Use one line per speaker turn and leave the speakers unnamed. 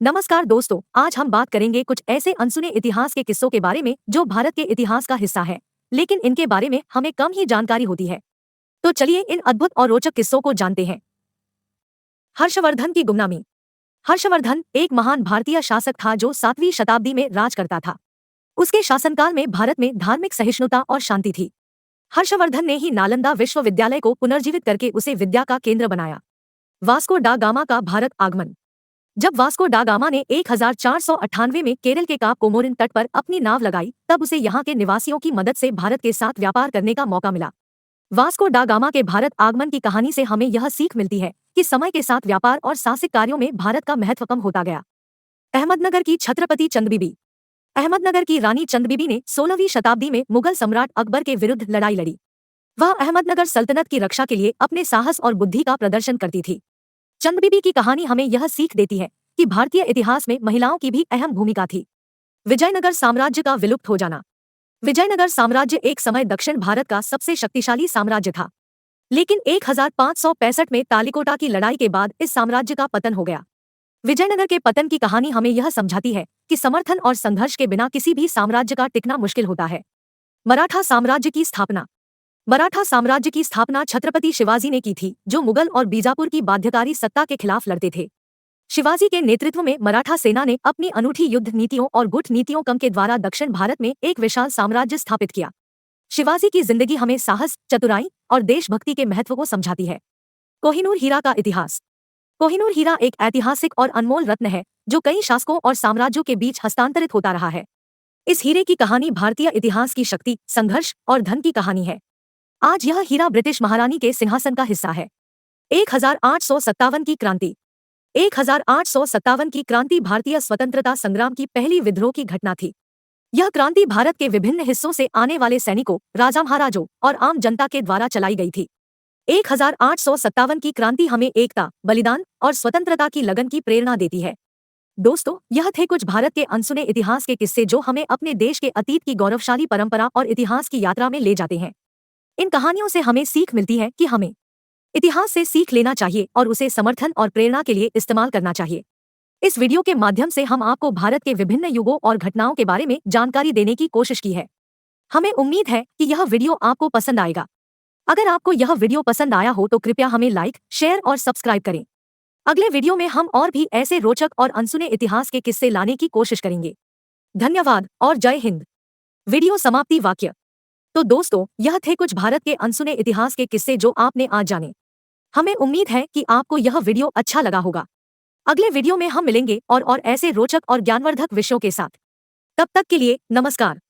नमस्कार दोस्तों, आज हम बात करेंगे कुछ ऐसे अनसुने इतिहास के किस्सों के बारे में जो भारत के इतिहास का हिस्सा है, लेकिन इनके बारे में हमें कम ही जानकारी होती है। तो चलिए इन अद्भुत और रोचक किस्सों को जानते हैं। हर्षवर्धन की गुमनामी। हर्षवर्धन एक महान भारतीय शासक था जो 7वीं शताब्दी में राज करता था। उसके शासनकाल में भारत में धार्मिक सहिष्णुता और शांति थी। हर्षवर्धन ने ही नालंदा विश्वविद्यालय को पुनर्जीवित करके उसे विद्या का केंद्र बनाया। वास्को डा गामा का भारत आगमन। जब वास्को डा गामा ने 1498 में केरल के काप कोमोरिन तट पर अपनी नाव लगाई, तब उसे यहाँ के निवासियों की मदद से भारत के साथ व्यापार करने का मौका मिला। वास्को डा गामा के भारत आगमन की कहानी से हमें यह सीख मिलती है कि समय के साथ व्यापार और साहसिक कार्यों में भारत का महत्व कम होता गया। अहमदनगर की छत्रपति चंद बीबी। अहमदनगर की रानी चंद बीबी ने 16वीं शताब्दी में मुगल सम्राट अकबर के विरुद्ध लड़ाई लड़ी। वह अहमदनगर सल्तनत की रक्षा के लिए अपने साहस और बुद्धि का प्रदर्शन करती थी। चंद बीबी की कहानी हमें यह सीख देती है कि भारतीय इतिहास में महिलाओं की भी अहम भूमिका थी। विजयनगर साम्राज्य का विलुप्त हो जाना। विजयनगर साम्राज्य एक समय दक्षिण भारत का सबसे शक्तिशाली साम्राज्य था, लेकिन 1565 में तालिकोटा की लड़ाई के बाद इस साम्राज्य का पतन हो गया। विजयनगर के पतन की कहानी हमें यह समझाती है कि समर्थन और संघर्ष के बिना किसी भी साम्राज्य का टिकना मुश्किल होता है। मराठा साम्राज्य की स्थापना। मराठा साम्राज्य की स्थापना छत्रपति शिवाजी ने की थी, जो मुगल और बीजापुर की बाध्यकारी सत्ता के खिलाफ लड़ते थे। शिवाजी के नेतृत्व में मराठा सेना ने अपनी अनूठी युद्ध नीतियों और गुट नीतियों के द्वारा दक्षिण भारत में एक विशाल साम्राज्य स्थापित किया। शिवाजी की जिंदगी हमें साहस, चतुराई और देशभक्ति के महत्व को समझाती है। कोहिनूर हीरा का इतिहास। कोहिनूर हीरा एक ऐतिहासिक और अनमोल रत्न है जो कई शासकों और साम्राज्यों के बीच हस्तांतरित होता रहा है। इस हीरे की कहानी भारतीय इतिहास की शक्ति, संघर्ष और धन की कहानी है। आज यह हीरा ब्रिटिश महारानी के सिंहासन का हिस्सा है। 1857 की क्रांति। 1857 की क्रांति भारतीय स्वतंत्रता संग्राम की पहली विद्रोह की घटना थी। यह क्रांति भारत के विभिन्न हिस्सों से आने वाले सैनिकों, राजा महाराजों और आम जनता के द्वारा चलाई गई थी। 1857 की क्रांति हमें एकता, बलिदान और स्वतंत्रता की लगन की प्रेरणा देती है। दोस्तों, यह थे कुछ भारत के अनसुने इतिहास के किस्से जो हमें अपने देश के अतीत की गौरवशाली परंपरा और इतिहास की यात्रा में ले जाते हैं। इन कहानियों से हमें सीख मिलती है कि हमें इतिहास से सीख लेना चाहिए और उसे समर्थन और प्रेरणा के लिए इस्तेमाल करना चाहिए। इस वीडियो के माध्यम से हम आपको भारत के विभिन्न युगों और घटनाओं के बारे में जानकारी देने की कोशिश की है। हमें उम्मीद है कि यह वीडियो आपको पसंद आएगा। अगर आपको यह वीडियो पसंद आया हो तो कृपया हमें लाइक, शेयर और सब्सक्राइब करें। अगले वीडियो में हम और भी ऐसे रोचक और अनसुने इतिहास के किस्से लाने की कोशिश करेंगे। धन्यवाद और जय हिंद। वीडियो समाप्ति वाक्य। तो दोस्तों, यह थे कुछ भारत के अनसुने इतिहास के किस्से जो आपने आज जाने। हमें उम्मीद है कि आपको यह वीडियो अच्छा लगा होगा। अगले वीडियो में हम मिलेंगे और ऐसे रोचक और ज्ञानवर्धक विषयों के साथ। तब तक के लिए नमस्कार।